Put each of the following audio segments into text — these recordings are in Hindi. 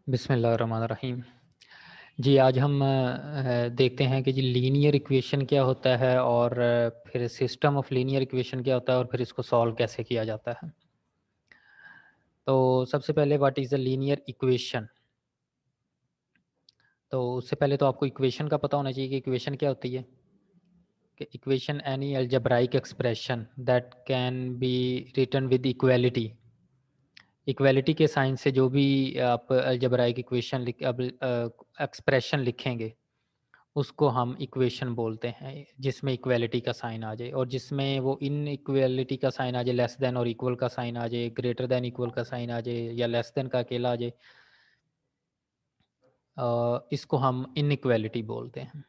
बिस्मिल्लाहिर्रहमानिर्रहीम। जी, आज हम देखते हैं कि जी लीनियर इक्वेशन क्या होता है और फिर सिस्टम ऑफ लीनियर इक्वेशन क्या होता है और फिर इसको सॉल्व कैसे किया जाता है। तो सबसे पहले what is the linear equation? तो उससे पहले तो आपको इक्वेशन का पता होना चाहिए कि इक्वेशन क्या होती है। कि equation any algebraic expression that can be written with equality. Equality के साइन से जो भी आप अलजेब्राइक इक्वेशन एक्सप्रेशन लिखेंगे उसको हम इक्वेशन बोलते हैं, जिसमें इक्वालिटी का साइन आ जाए और जिसमें वो इनइक्वालिटी का साइन आ जाए, लेस देन और इक्वल का साइन आ जाए, ग्रेटर देन इक्वल का साइन आ जाए या लेस देन का अकेला आ जाए, इसको हम इनइक्वालिटी बोलते हैं।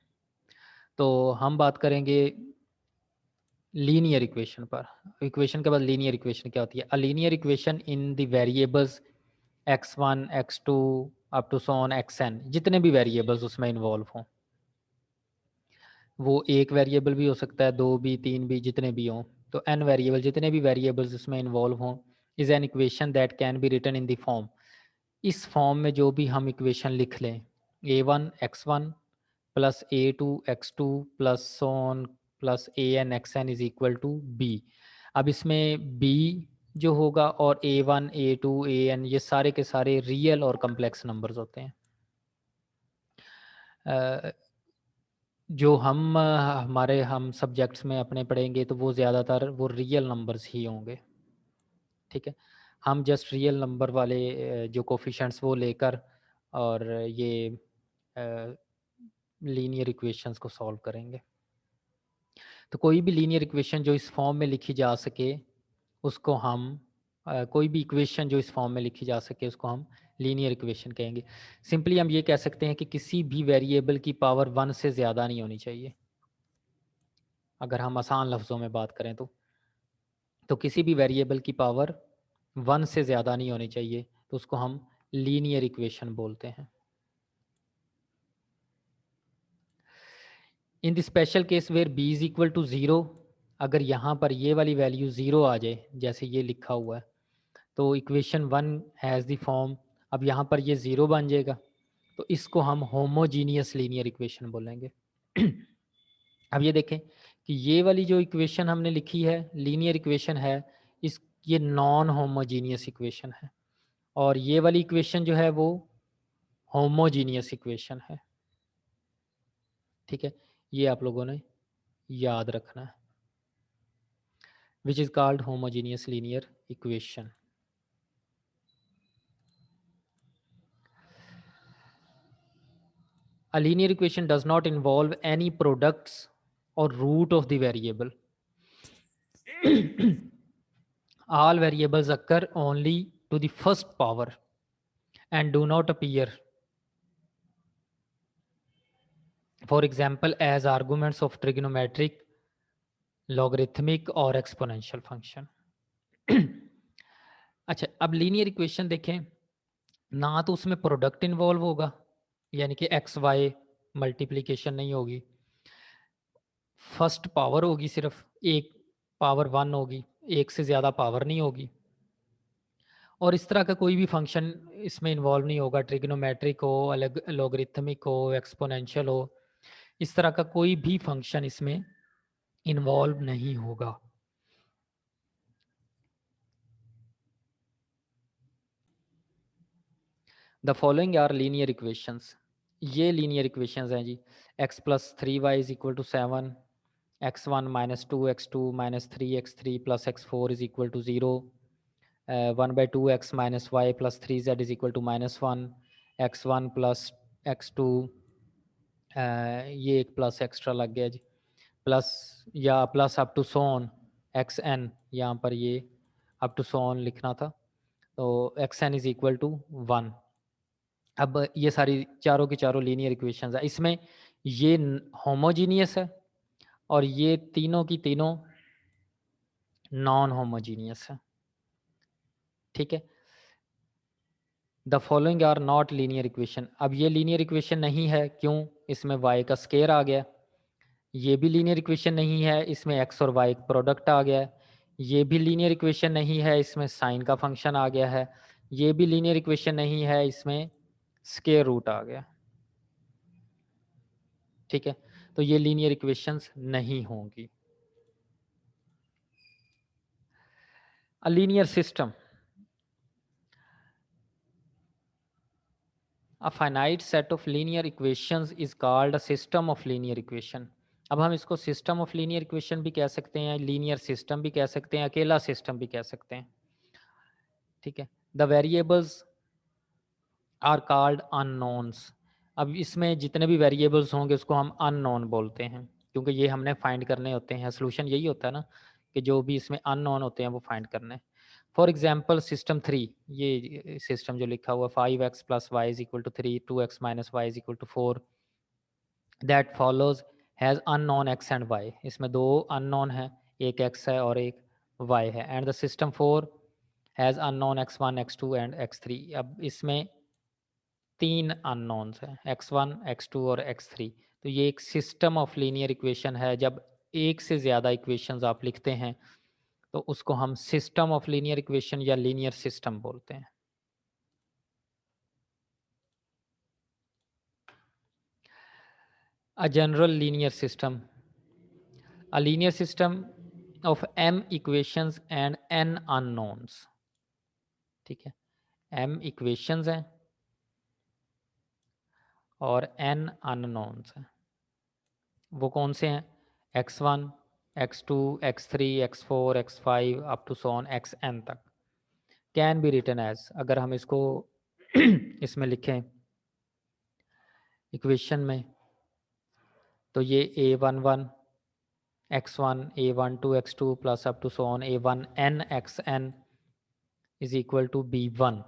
तो हम बात करेंगे लीनियर इक्वेशन पर। इक्वेशन के बाद लीनियर इक्वेशन क्या होती है? A linear equation in the variables x1 x2 up to so on xn, जितने भी वेरिएबल्स उसमें इन्वॉल्व हों। वो एक वेरिएबल भी हो सकता है, 2 भी, 3 भी, जितने भी हों। तो n वेरिएबल, जितने भी वेरिएबल्स इसमें इन्वॉल्व हों, is an equation that can be written in the form. इस फॉर्म में जो भी हम इक्वेशन लिख लें, a1 x1 plus a2 x2 plus so on plus an xn is equal to b। अब इसमें b जो होगा और a1 a2 an ये सारे के सारे रियल और कम्प्लेक्स नंबर्स होते हैं। अ, जो हम सब्जेक्ट्स में अपने पढ़ेंगे तो वो ज़्यादातर वो रियल नंबर्स ही होंगे, ठीक है। हम जस्ट रियल नंबर वाले जो कोफिशिएंट्स वो लेकर और ये लीनियर इक्वेशंस को सॉल्व करेंगे। तो कोई भी लीनियर इक्वेशन जो इस फॉर्म में लिखी जा सके उसको हम कोई भी इक्वेशन जो इस फॉर्म में लिखी जा सके उसको हम लीनियर इक्वेशन कहेंगे। सिंपली हम ये कह सकते हैं कि किसी भी वेरिएबल की पावर 1 से ज़्यादा नहीं होनी चाहिए। अगर हम आसान लफ्ज़ों में बात करें तो किसी भी वेरिएबल की पावर 1 से ज़्यादा नहीं होनी चाहिए, तो उसको हम लीनियर इक्वेशन बोलते हैं। In the special case where b is equal to 0, अगर यहाँ पर ये वाली वैल्यू 0 आ जाए, जैसे ये लिखा हुआ है, तो इक्वेशन 1 हैज़ द फॉर्म। अब यहाँ पर ये 0 बन जाएगा, तो इसको हम होमोजीनियस लीनियर इक्वेशन बोलेंगे। अब ये देखें कि ये वाली जो इक्वेशन हमने लिखी है, लीनियर इक्वेशन है, इस ये नॉन होमोजीनियस इक्वेशन है और ये वाली इक्वेशन जो है वो होमोजीनियस इक्वेशन है, ठीक है। ये आप लोगों ने याद रखना है, which is called homogeneous linear equation. A linear equation does not involve any products or root of the variable. All variables occur only to the first power and do not appear, for example, as arguments of trigonometric, logarithmic or exponential function. अच्छा, अब लीनियर इक्वेशन देखें, ना तो उसमें प्रोडक्ट इन्वॉल्व होगा, यानी कि एक्स वाई मल्टीप्लिकेशन नहीं होगी, फर्स्ट पावर होगी, सिर्फ एक पावर 1 होगी, एक से ज़्यादा पावर नहीं होगी और इस तरह का कोई भी फंक्शन इसमें इन्वॉल्व नहीं होगा, ट्रिग्नोमेट्रिक हो, अलग लॉगरिथमिक हो, एक्सपोनेंशियल हो, इस तरह का कोई भी फंक्शन इसमें इन्वॉल्व नहीं होगा। The following are linear equations. ये लीनियर इक्वेशंस हैं जी। x plus 3y is equal to 7, x1 minus 2x2 minus 3x3 plus x4 is equal to 0, 1/2x minus y plus 3z is equal to -1, x1 plus x2, ये एक प्लस एक्स्ट्रा लग गया जी, प्लस या plus up to so on x n, यहाँ पर ये अप टू सोन लिखना था, तो x N is equal to 1। अब ये सारी चारों की चारों लीनियर इक्वेशंस है, इसमें ये होमोजीनियस है और ये तीनों की तीनों नॉन होमोजीनियस है, ठीक है। The following are not linear equation. अब ये लीनियर इक्वेशन नहीं है, क्यों? इसमें y का स्केयर आ गया। ये भी लीनियर इक्वेशन नहीं है, इसमें x और y प्रोडक्ट आ गया है। ये भी लीनियर इक्वेशन नहीं है, इसमें साइन का फंक्शन आ गया है। ये भी लीनियर इक्वेशन नहीं है, इसमें स्क्वायर रूट आ गया, ठीक है। तो ये लीनियर इक्वेशंस नहीं होंगी। A linear system, a finite set of linear equations is called a system of linear equation. अब हम इसको सिस्टम ऑफ लीनियर इक्वेशन भी कह सकते हैं, लीनियर सिस्टम भी कह सकते हैं, अकेला सिस्टम भी कह सकते हैं, ठीक है। The variables are called unknowns. अब इसमें जितने भी वेरिएबल्स होंगे उसको हम अननोन बोलते हैं, क्योंकि ये हमने फाइंड करने होते हैं। सोल्यूशन यही होता है ना, कि जो भी इसमें अननोन होते हैं वो फाइंड करने। फॉर एग्जाम्पल सिस्टम 3, ये सिस्टम जो लिखा हुआ 5x plus y is equal to 3, 2x minus y is equal to 4, that follows has unknown x and y। इसमें दो अननोन है, एक x है और एक y है। And the system 4 has unknown x1 x2 and x3। अब इसमें तीन अननोन्स हैं, x1 x2 और x3। तो ये एक सिस्टम ऑफ लीनियर इक्वेशन है। जब एक से ज़्यादा इक्वेशंस आप लिखते हैं तो उसको हम सिस्टम ऑफ लीनियर इक्वेशन या लीनियर सिस्टम बोलते हैं। A general linear system, a linear system of m equations and n unknowns, ठीक है। m equations हैं और n unknowns हैं। वो कौन से हैं? x1 x2 x3 x4 x5 up to so on xn तक। कैन बी रिटन एज, अगर हम इसको इसमें लिखें इक्वेशन में, तो ये a11 x1 a12 x2 plus up to so on a1n xn is equal to b1।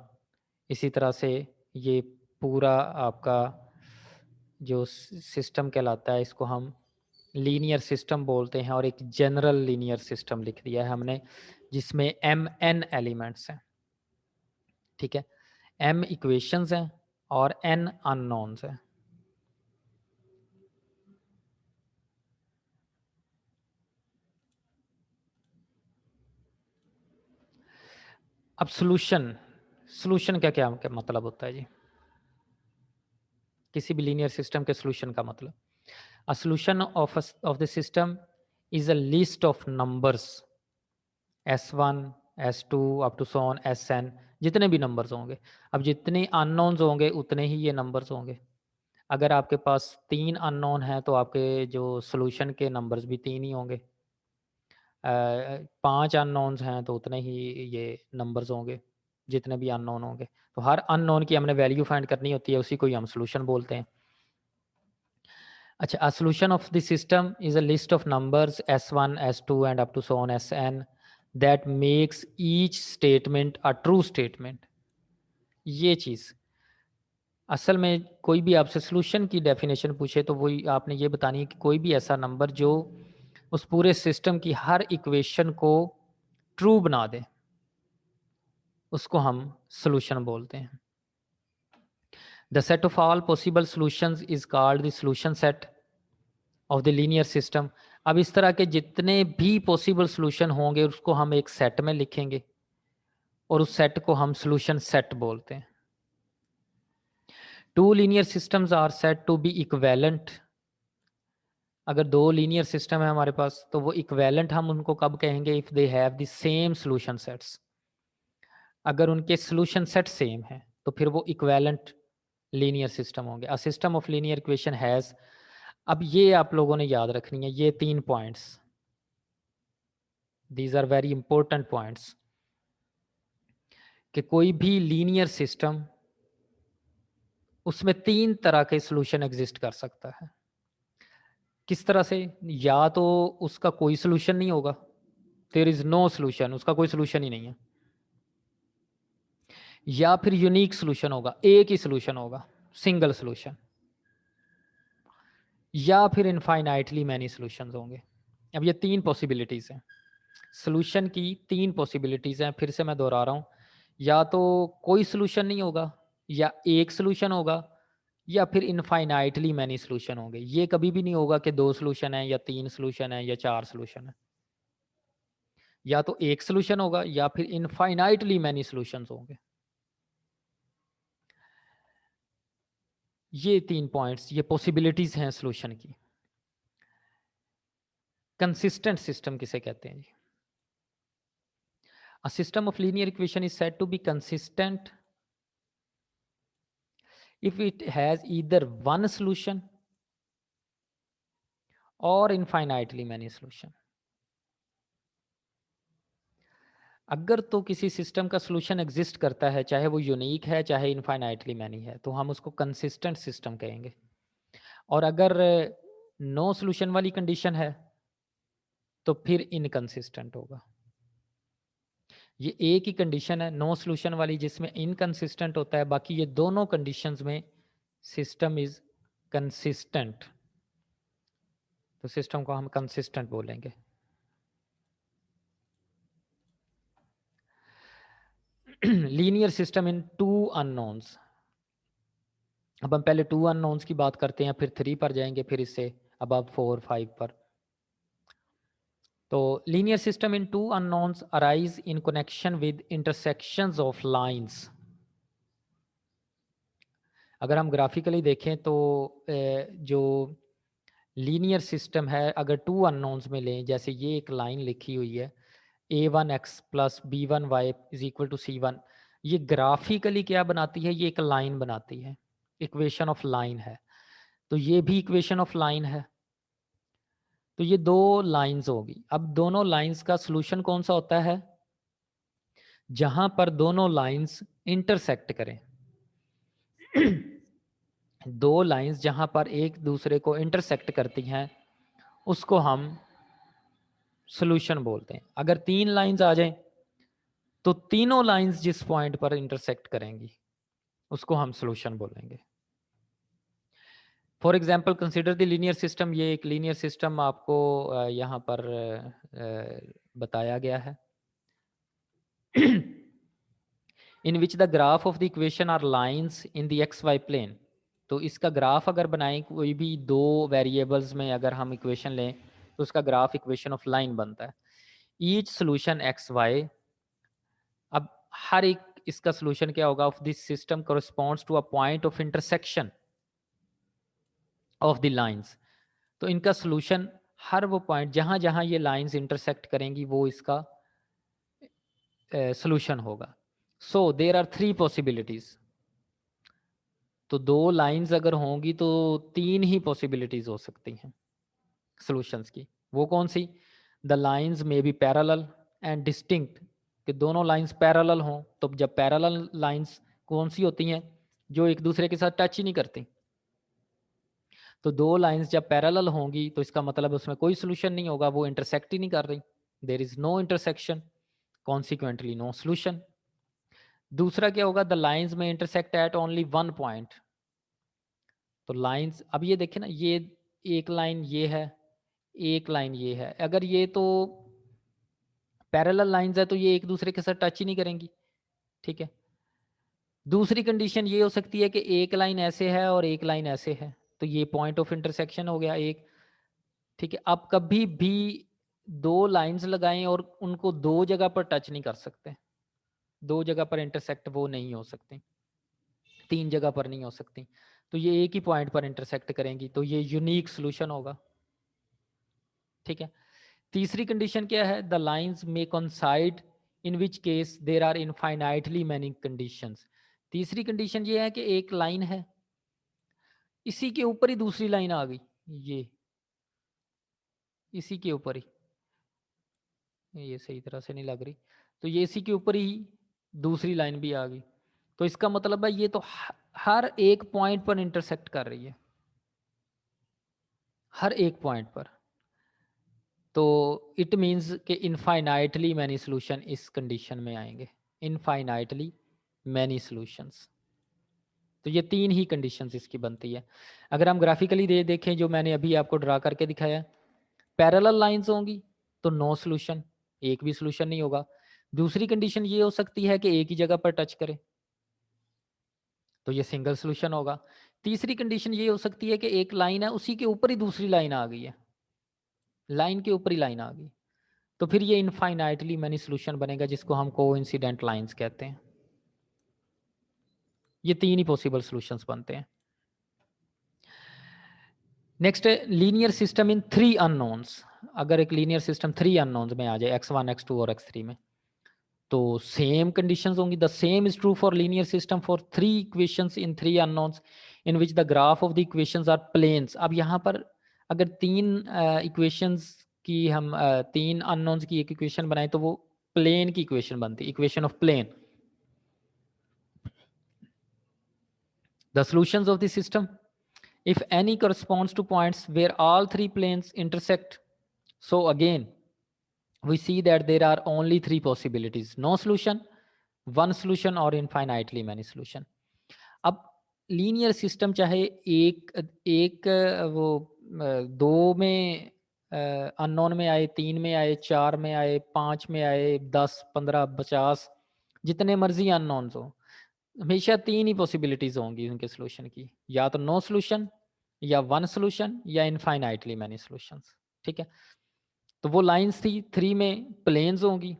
इसी तरह से ये पूरा आपका जो सिस्टम कहलाता है इसको हम लीनियर सिस्टम बोलते हैं। और एक जनरल लीनियर सिस्टम लिख दिया है हमने जिसमें एम एन एलिमेंट्स हैं, ठीक है। एम इक्वेशंस हैं और एन अननोन्स हैं। अब सॉल्यूशन, सॉल्यूशन का क्या मतलब होता है जी? किसी भी लीनियर सिस्टम के सॉल्यूशन का मतलब, a solution of the system is a list of numbers S1 S2 up to so on Sn, जितने भी नंबर्स होंगे। अब जितने अननोन्स होंगे उतने ही ये नंबर्स होंगे। अगर आपके पास 3 अननोन हैं तो आपके जो सॉल्यूशन के नंबर्स भी 3 ही होंगे। 5 अननोन्स हैं तो उतने ही ये नंबर्स होंगे जितने भी अननोन होंगे। तो हर अननोन की हमने वैल्यू फाइंड करनी होती है, उसी को ही हम सॉल्यूशन बोलते हैं। अच्छा, a solution of the system is a list of numbers S1 S2 and up to so on Sn that makes each statement a true statement. ये चीज़ असल में कोई भी आपसे सॉल्यूशन की डेफिनेशन पूछे तो वही आपने ये बतानी है कि कोई भी ऐसा नंबर जो उस पूरे सिस्टम की हर इक्वेशन को ट्रू बना दे, उसको हम सॉल्यूशन बोलते हैं। The set of all possible solutions is called the solution set of the linear system. अब इस तरह के जितने भी पॉसिबल सॉल्यूशन होंगे उसको हम एक सेट में लिखेंगे और उस सेट को हम सॉल्यूशन सेट बोलते हैं। Two linear systems are said to be equivalent. अगर दो लीनियर सिस्टम है हमारे पास तो वो इक्विवेलेंट हम उनको कब कहेंगे? If they have the same solution sets. अगर उनके सॉल्यूशन सेट सेम है तो फिर वो इक्विवेलेंट लीनियर सिस्टम होंगे। अ system of linear equation has, अब ये आप लोगों ने याद रखनी है ये 3 points, these are very important points, कि कोई भी लीनियर सिस्टम उसमें 3 तरह के सॉल्यूशन एग्जिस्ट कर सकता है। किस तरह से? या तो उसका कोई सॉल्यूशन नहीं होगा, देयर इज नो सॉल्यूशन, उसका कोई सॉल्यूशन ही नहीं है। या फिर यूनिक सॉल्यूशन होगा, एक ही सॉल्यूशन होगा, सिंगल सॉल्यूशन। या फिर इनफाइनाइटली मैनी सॉल्यूशंस होंगे। अब ये 3 पॉसिबिलिटीज हैं, सॉल्यूशन की 3 पॉसिबिलिटीज हैं। फिर से मैं दोहरा रहा हूँ, या तो कोई सॉल्यूशन नहीं होगा, या एक सॉल्यूशन होगा, या फिर इनफाइनाइटली मैनी सॉल्यूशन होंगे। ये कभी भी नहीं होगा कि 2 सॉल्यूशन है या 3 सॉल्यूशन है या 4 सॉल्यूशन है। या तो एक सॉल्यूशन होगा या फिर इनफाइनाइटली मैनी सॉल्यूशंस होंगे। ये 3 पॉइंट्स, ये पॉसिबिलिटीज हैं सॉल्यूशन की। कंसिस्टेंट सिस्टम किसे कहते हैं जी? A system of linear equation is said to be consistent if it has either one solution or infinitely many solution। अगर तो किसी सिस्टम का सॉल्यूशन एग्जिस्ट करता है, चाहे वो यूनिक है चाहे इनफाइनाइटली मैनी है, तो हम उसको कंसिस्टेंट सिस्टम कहेंगे। और अगर नो सॉल्यूशन वाली कंडीशन है तो फिर इनकंसिस्टेंट होगा। ये एक ही कंडीशन है नो सॉल्यूशन वाली जिसमें इनकंसिस्टेंट होता है, बाकी ये दोनों कंडीशंस में सिस्टम इज कंसिस्टेंट, तो सिस्टम को हम कंसिस्टेंट बोलेंगे। Linear system in two unknowns. अब हम पहले टू अननोन्स की बात करते हैं, फिर 3 पर जाएंगे, फिर इससे अब 4 5 पर। तो linear system in two unknowns arise in connection with intersections of lines. अगर हम ग्राफिकली देखें तो जो लीनियर सिस्टम है, अगर टू अननोन्स में लें, जैसे ये एक लाइन लिखी हुई है a1x plus b1y is equal to c1, ये ग्राफिकली क्या बनाती है? ये एक लाइन बनाती है, इक्वेशन ऑफ लाइन है। तो ये भी इक्वेशन ऑफ लाइन है। तो ये दो लाइंस होगी। अब दोनों लाइंस का सॉल्यूशन कौन सा होता है? जहां पर दोनों लाइंस इंटरसेक्ट करें। दो लाइंस जहां पर एक दूसरे को इंटरसेक्ट करती हैं उसको हम सॉल्यूशन बोलते हैं। अगर 3 लाइंस आ जाएं तो तीनों लाइंस जिस पॉइंट पर इंटरसेक्ट करेंगी उसको हम सॉल्यूशन बोलेंगे। For example consider the linear system. ये एक लीनियर सिस्टम आपको यहाँ पर बताया गया है। In which the graph of the equation are lines in the x y plane. तो इसका ग्राफ अगर बनाएं, कोई भी दो वेरिएबल्स में अगर हम इक्वेशन लें तो उसका ग्राफ इक्वेशन ऑफ लाइन बनता है। Each solution x y. अब हर एक इसका सोल्यूशन क्या होगा? Of this system corresponds to a point of intersection of the lines. तो इनका सोल्यूशन हर वो पॉइंट जहां जहां ये लाइंस इंटरसेक्ट करेंगी वो इसका सोल्यूशन होगा। So there are 3 possibilities. तो दो लाइंस अगर होंगी तो 3 ही पॉसिबिलिटीज हो सकती हैं सॉल्यूशंस की। वो कौन सी? The lines may be parallel and distinct, कि दोनों लाइंस पैरेलल हों। तो जब पैरेलल लाइंस कौन सी होती हैं? जो एक दूसरे के साथ टच ही नहीं करती। तो दो लाइंस जब पैरेलल होंगी तो इसका मतलब उसमें कोई सोल्यूशन नहीं होगा, वो इंटरसेक्ट ही नहीं कर रही। There is no intersection, consequently no solution. दूसरा क्या होगा? द लाइंस में intersect at only one point. तो लाइंस, अब ये देखें ना, ये एक लाइन ये है, एक लाइन ये है। अगर ये तो पैरेलल लाइंस है तो ये एक दूसरे के साथ टच ही नहीं करेंगी, ठीक है। दूसरी कंडीशन ये हो सकती है कि एक लाइन ऐसे है और एक लाइन ऐसे है, तो ये पॉइंट ऑफ इंटरसेक्शन हो गया एक, ठीक है। आप कभी भी दो लाइंस लगाएं और उनको दो जगह पर टच नहीं कर सकते, दो जगह पर इंटरसेक्ट वो नहीं हो सकती, तीन जगह पर नहीं हो सकती। तो ये एक ही पॉइंट पर इंटरसेक्ट करेंगी, तो ये यूनिक सॉल्यूशन होगा, ठीक है। तीसरी कंडीशन क्या है? The lines may coincide, in which case there are infinitely many conditions. तीसरी कंडीशन ये है कि एक लाइन है, इसी के ऊपर ही दूसरी लाइन आ गई, ये इसी के ऊपर ही, ये सही तरह से नहीं लग रही, तो ये इसी के ऊपर ही दूसरी लाइन भी आ गई। तो इसका मतलब है ये तो हर एक पॉइंट पर इंटरसेक्ट कर रही है, हर एक पॉइंट पर। तो इट मीन्स कि इनफाइनाइटली मैनी सॉल्यूशन इस कंडीशन में आएंगे, इनफाइनाइटली मैनी सॉल्यूशंस। तो ये 3 ही कंडीशंस इसकी बनती है। अगर हम ग्राफिकली देखें जो मैंने अभी आपको ड्रा करके दिखाया, पैरेलल लाइंस होंगी तो नो सॉल्यूशन, एक भी सॉल्यूशन नहीं होगा। दूसरी कंडीशन ये हो सकती है कि एक ही जगह पर टच करे, तो ये सिंगल सॉल्यूशन होगा। तीसरी कंडीशन ये हो सकती है कि एक लाइन है, उसी के ऊपर ही दूसरी लाइन आ गई है, लाइन के ऊपर ही लाइन आ गई, तो फिर ये इनफाइनाइटली मैनी सॉल्यूशन बनेगा, जिसको हम कोइंसिडेंट लाइंस कहते हैं। ये 3 ही पॉसिबल सॉल्यूशंस बनते हैं। नेक्स्ट लीनियर सिस्टम इन 3 अननोन्स। अगर एक लीनियर सिस्टम 3 अननोन्स में आ जाए, x1 x2 और x3 में, तो सेम कंडीशंस होंगी। The same is true for linear system for 3 equations in 3 unknowns in which the graph of the equations are planes. अब यहाँ पर अगर 3 इक्वेशंस की हम 3 अननोन्स की एक इक्वेशन बनाए तो वो प्लेन की इक्वेशन बनती है, equation of plane. The solutions of the system if any corresponds to points where all 3 planes intersect. So again we see that there are only 3 possibilities: no solution, one solution, or infinitely many solution. अब लीनियर सिस्टम चाहे एक एक वो दो में अननोन में आए, 3 में आए, 4 में आए, 5 में आए, 10 15 50 जितने मर्जी अननोन्स हो, हमेशा 3 ही पॉसिबिलिटीज होंगी उनके सोल्यूशन की, या तो नो सोल्यूशन, या वन सोल्यूशन, या इनफाइनाइटली मैनी सॉल्यूशंस। ठीक है, तो वो लाइंस थी 3 में प्लेन्स होंगी।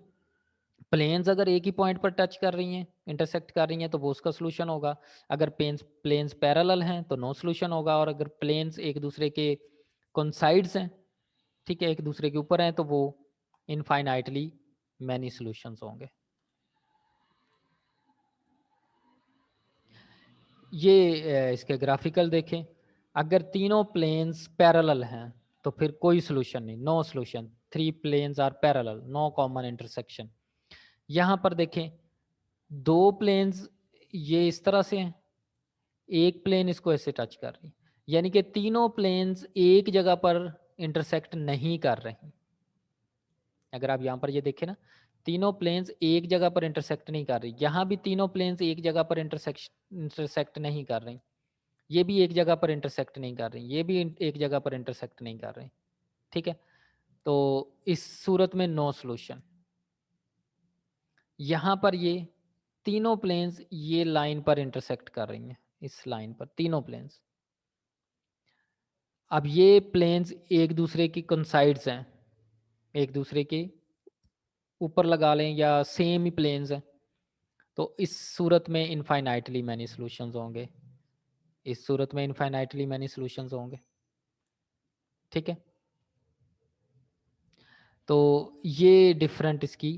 प्लेन्स अगर एक ही पॉइंट पर टच कर रही हैं, इंटरसेक्ट कर रही हैं, तो वो उसका सोल्यूशन होगा। अगर प्लेन्स पैरेलल हैं तो नो सोल्यूशन होगा, और अगर प्लेन्स एक दूसरे के कोइंसाइड्स हैं, ठीक है, एक दूसरे के ऊपर हैं, तो वो इनफाइनाइटली मैनी सॉल्यूशंस होंगे। ये इसके ग्राफिकल देखें, अगर तीनों प्लेन्स पैरेलल हैं तो फिर कोई सोल्यूशन नहीं, no solution. 3 planes are parallel, no common intersection. यहाँ पर देखें, 2 प्लेन्स ये इस तरह से हैं, एक प्लेन इसको ऐसे टच कर रही, यानी कि तीनों प्लेन्स एक जगह पर इंटरसेक्ट नहीं कर रही। अगर आप यहाँ पर ये देखें ना, तीनों प्लेन्स एक जगह पर इंटरसेक्ट नहीं कर रही। यहाँ भी तीनों प्लेन्स एक जगह पर इंटरसेक्ट नहीं कर रही। ये भी एक जगह पर इंटरसेक्ट नहीं कर रही, ये भी एक जगह पर इंटरसेक्ट नहीं कर रही। ठीक है, तो इस सूरत में नो सॉल्यूशन। यहाँ पर ये तीनों प्लेन्स ये लाइन पर इंटरसेक्ट कर रही हैं, इस लाइन पर तीनों प्लेन्स। अब ये प्लेन्स एक दूसरे की कोइंसाइड्स हैं, एक दूसरे के ऊपर लगा लें, या सेम ही प्लेन्स हैं, तो इस सूरत में इनफाइनाइटली मैनी सॉल्यूशंस होंगे। इस सूरत में इनफाइनाइटली मैनी सॉल्यूशंस होंगे। ठीक है, तो ये डिफरेंट इसकी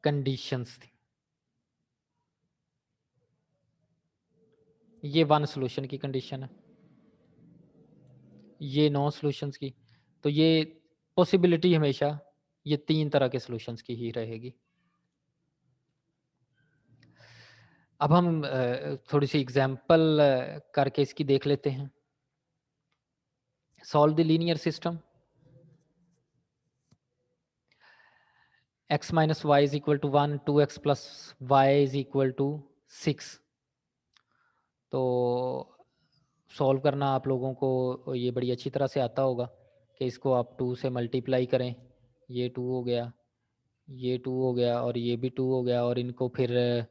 कंडीशंस थी। ये वन सॉल्यूशन की कंडीशन है, ये नो सॉल्यूशंस की। तो ये पॉसिबिलिटी हमेशा ये 3 तरह के सॉल्यूशंस की ही रहेगी। अब हम थोड़ी सी एग्जांपल करके इसकी देख लेते हैं। Solve the linear system x minus y is equal to 1, 2x plus y is equal to 6। तो सॉल्व करना आप लोगों को ये बड़ी अच्छी तरह से आता होगा कि इसको आप 2 से मल्टीप्लाई करें, ये 2 हो गया, ये 2 हो गया, और ये भी 2 हो गया, और इनको फिर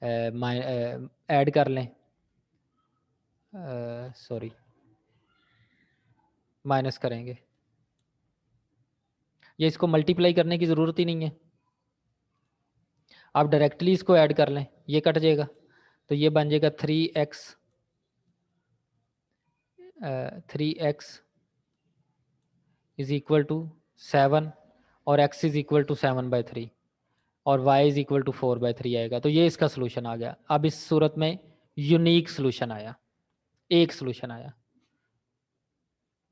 ऐड कर लें, सॉरी माइनस करेंगे। ये इसको मल्टीप्लाई करने की ज़रूरत ही नहीं है, आप डायरेक्टली इसको ऐड कर लें, ये कट जाएगा, तो ये बन जाएगा 3x इज इक्वल टू 7, और x इज इक्वल टू 7/3, और y इज इक्वल टू 4/3 आएगा। तो ये इसका सोल्यूशन आ गया। अब इस सूरत में यूनिक सोल्यूशन आया, एक सोल्यूशन आया।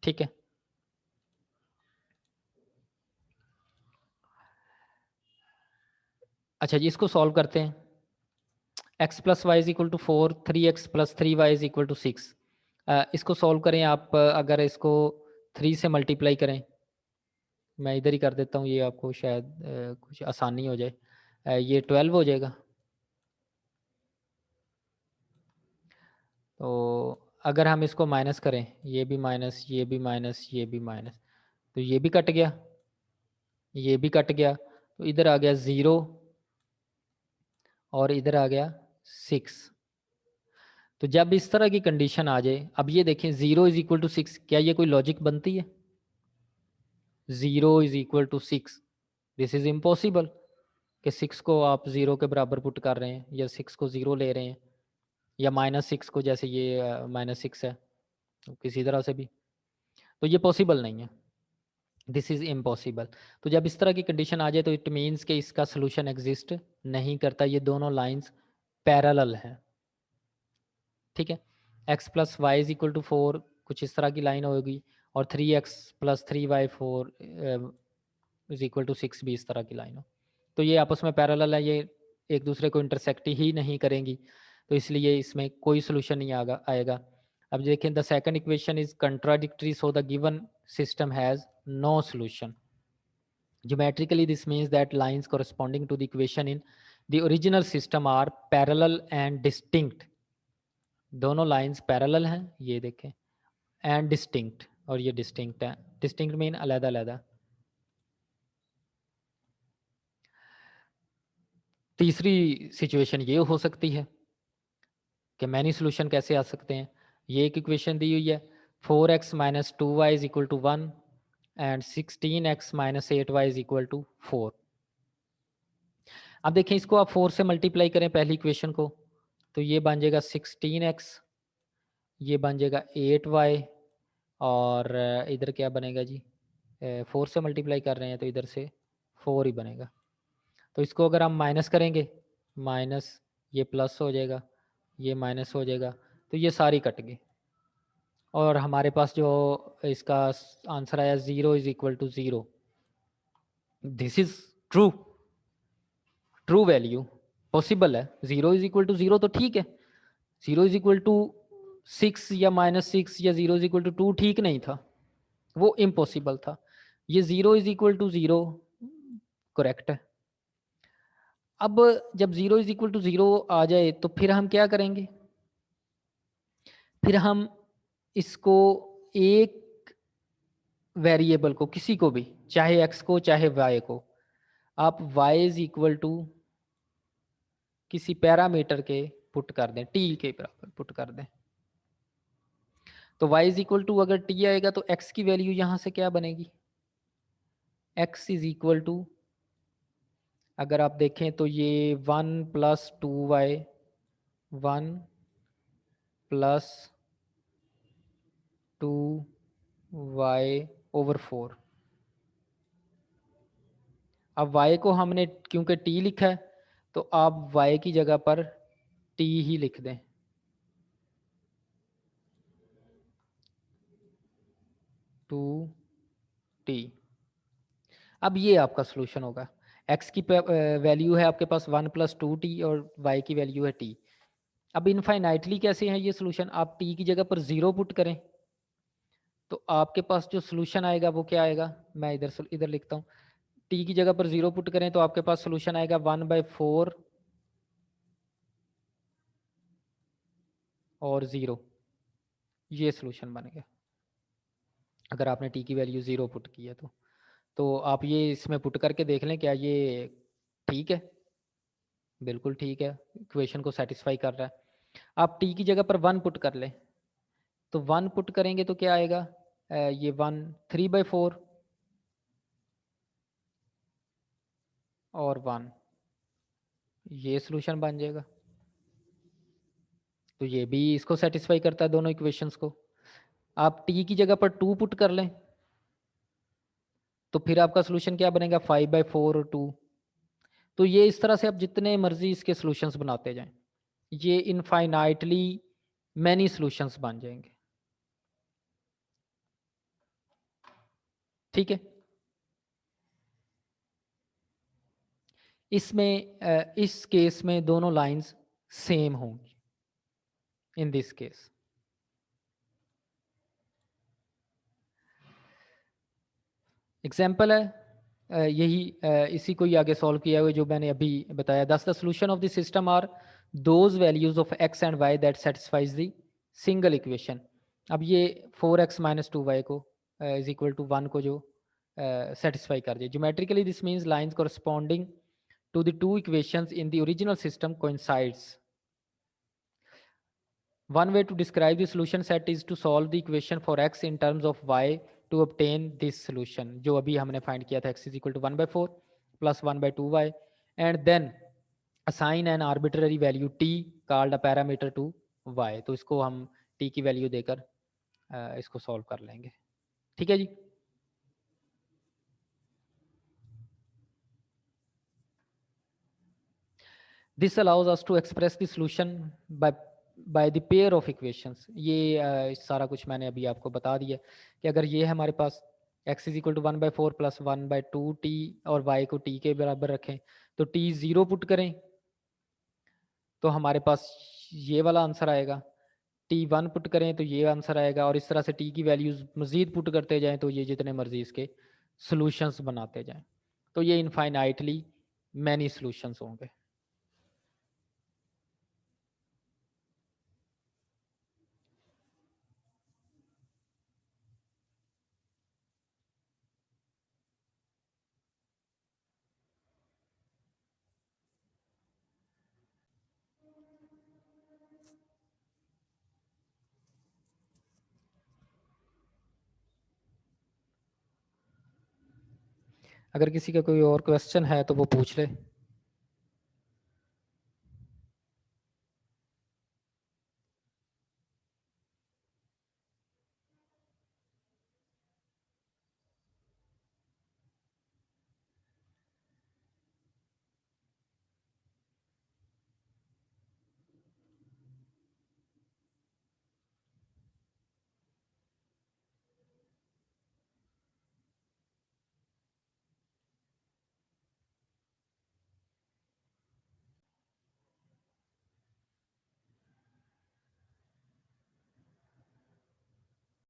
ठीक है, अच्छा जी, इसको सॉल्व करते हैं। x plus y is equal to 4, 3x plus 3y is equal to 6। इसको सॉल्व करें आप, अगर इसको 3 से मल्टीप्लाई करें, मैं इधर ही कर देता हूँ, ये आपको शायद कुछ आसानी हो जाए। ये 12 हो जाएगा। तो अगर हम इसको माइनस करें, ये भी माइनस, ये भी माइनस, ये भी माइनस, तो ये भी कट गया, ये भी कट गया, तो इधर आ गया 0, और इधर आ गया 6। तो जब इस तरह की कंडीशन आ जाए, अब ये देखें 0 इज इक्वल टू 6, क्या ये कोई लॉजिक बनती है? 0 is equal to 6, this is impossible कि 6 को आप 0 के बराबर पुट कर रहे हैं, या 6 को 0 ले रहे हैं, या -6 को, जैसे ये -6 है, तो किसी तरह से भी। तो ये पॉसिबल नहीं है, दिस इज इम्पॉसिबल। तो जब इस तरह की कंडीशन आ जाए तो इट मीन्स कि इसका सोल्यूशन एग्जिस्ट नहीं करता, ये दोनों लाइंस पैरेलल हैं। ठीक है, x plus y is equal to 4 कुछ इस तरह की लाइन होगी, और 3x plus 3y4 is equal to 6 भी इस तरह की लाइन हो, तो ये आपस में पैरेलल है, ये एक दूसरे को इंटरसेक्ट ही नहीं करेंगी, तो इसलिए इसमें कोई सोल्यूशन नहीं आएगा। अब देखें, the second equation is contradictory, so the given system has no solution. Geometrically, this means that lines corresponding to the equation in the original system are parallel and distinct. दोनों लाइंस पैरेलल हैं, ये देखें, एंड डिस्टिंक्ट, और ये डिस्टिंक्ट है। डिस्टिंक्ट मीन अलग अलग। तीसरी सिचुएशन ये हो सकती है कि मैनी सोल्यूशन कैसे आ सकते हैं। ये एक इक्वेशन दी हुई है, 4x minus 2y is equal to 1 and 16x minus 8y is equal to 4। अब देखें, इसको आप 4 से मल्टीप्लाई करें पहली इक्वेशन को, तो ये बन जाएगा 16x, ये बन जाएगा 8y, और इधर क्या बनेगा जी, 4 से मल्टीप्लाई कर रहे हैं तो इधर से 4 ही बनेगा। तो इसको अगर हम माइनस करेंगे, माइनस ये प्लस हो जाएगा, ये माइनस हो जाएगा, तो ये सारी कट गई, और हमारे पास जो इसका आंसर आया 0 is equal to 0। This is true, true value possible है। 0 इज इक्वल टू 0 तो ठीक है, 0 इज इक्वल टू 6 या -6 या 0 इज इक्वल टू 2 ठीक नहीं था, वो इम्पॉसिबल था। ये 0 इज इक्वल टू 0 करेक्ट है। अब जब 0 इज इक्वल टू 0 आ जाए तो फिर हम क्या करेंगे, फिर हम इसको एक वेरिएबल को, किसी को भी, चाहे x को चाहे y को, आप y इज इक्वल टू किसी पैरामीटर के पुट कर दें, t के बराबर पुट कर दें। तो y इज इक्वल टू अगर t आएगा तो x की वैल्यू यहां से क्या बनेगी, x इज इक्वल टू, अगर आप देखें तो ये 1 plus 2y, 1 plus 2y over 4। अब y को हमने क्योंकि t लिखा है, तो आप y की जगह पर t ही लिख दें, 2t। अब ये आपका सोल्यूशन होगा। x की वैल्यू है आपके पास 1 प्लस 2t और y की वैल्यू है t। अब इनफाइनाइटली कैसे है ये सोल्यूशन, आप t की जगह पर 0 पुट करें तो आपके पास जो सोल्यूशन आएगा वो क्या आएगा, मैं इधर लिखता हूँ, t की जगह पर 0 पुट करें तो आपके पास सोल्यूशन आएगा 1/4 और 0, ये सोल्यूशन बन गया अगर आपने t की वैल्यू 0 पुट की है तो आप ये इसमें पुट करके देख लें क्या ये ठीक है, बिल्कुल ठीक है, इक्वेशन को सेटिस्फाई कर रहा है। आप t की जगह पर 1 पुट कर लें, तो 1 पुट करेंगे तो क्या आएगा, ये 1 3/4 और 1, ये सोल्यूशन बन जाएगा। तो ये भी इसको सेटिस्फाई करता है, दोनों इक्वेशंस को। आप t की जगह पर 2 पुट कर लें तो फिर आपका सोल्यूशन क्या बनेगा, 5/4 और 2। तो ये इस तरह से आप जितने मर्जी इसके सॉल्यूशंस बनाते जाएं, ये इनफाइनाइटली मैनी सॉल्यूशंस बन जाएंगे। ठीक है, इसमें इस केस में दोनों लाइंस सेम होंगी इन दिस केस। एग्जाम्पल है इसी को ही आगे सॉल्व किया हुआ जो मैंने अभी बताया। Thus the solution of the system are those values of x and y that satisfies the single equation. अब ये 4x माइनस 2y को इज इक्वल टू 1 को जो सेटिस्फाई कर दिया। Geometrically this means lines corresponding to the two equations in the original system coincides. One way to describe the solution set is to solve the equation for x in terms of y to obtain this solution, जो अभी हमने फाइंड किया था, x is equal to 1/4 plus 1/2y and then assign an arbitrary value t called a parameter to y। तो इसको हम t की वैल्यू देकर इसको सॉल्व कर लेंगे। ठीक है जी। This allows us to express the solution by the pair of equations. ये सारा कुछ मैंने अभी आपको बता दिया कि अगर ये हमारे पास x is equal to 1/4 plus 1/2 t और y को t के बराबर रखें, तो t 0 पुट करें तो हमारे पास ये वाला आंसर आएगा। t1 पुट करें तो ये आंसर आएगा, और इस तरह से t की वैल्यूज मजीद पुट करते जाएं तो ये जितने मर्जी इसके सॉल्यूशंस बनाते जाएं, तो ये इनफाइनाइटली मैनी सॉल्यूशंस होंगे। अगर किसी का कोई और क्वेश्चन है तो वो पूछ ले।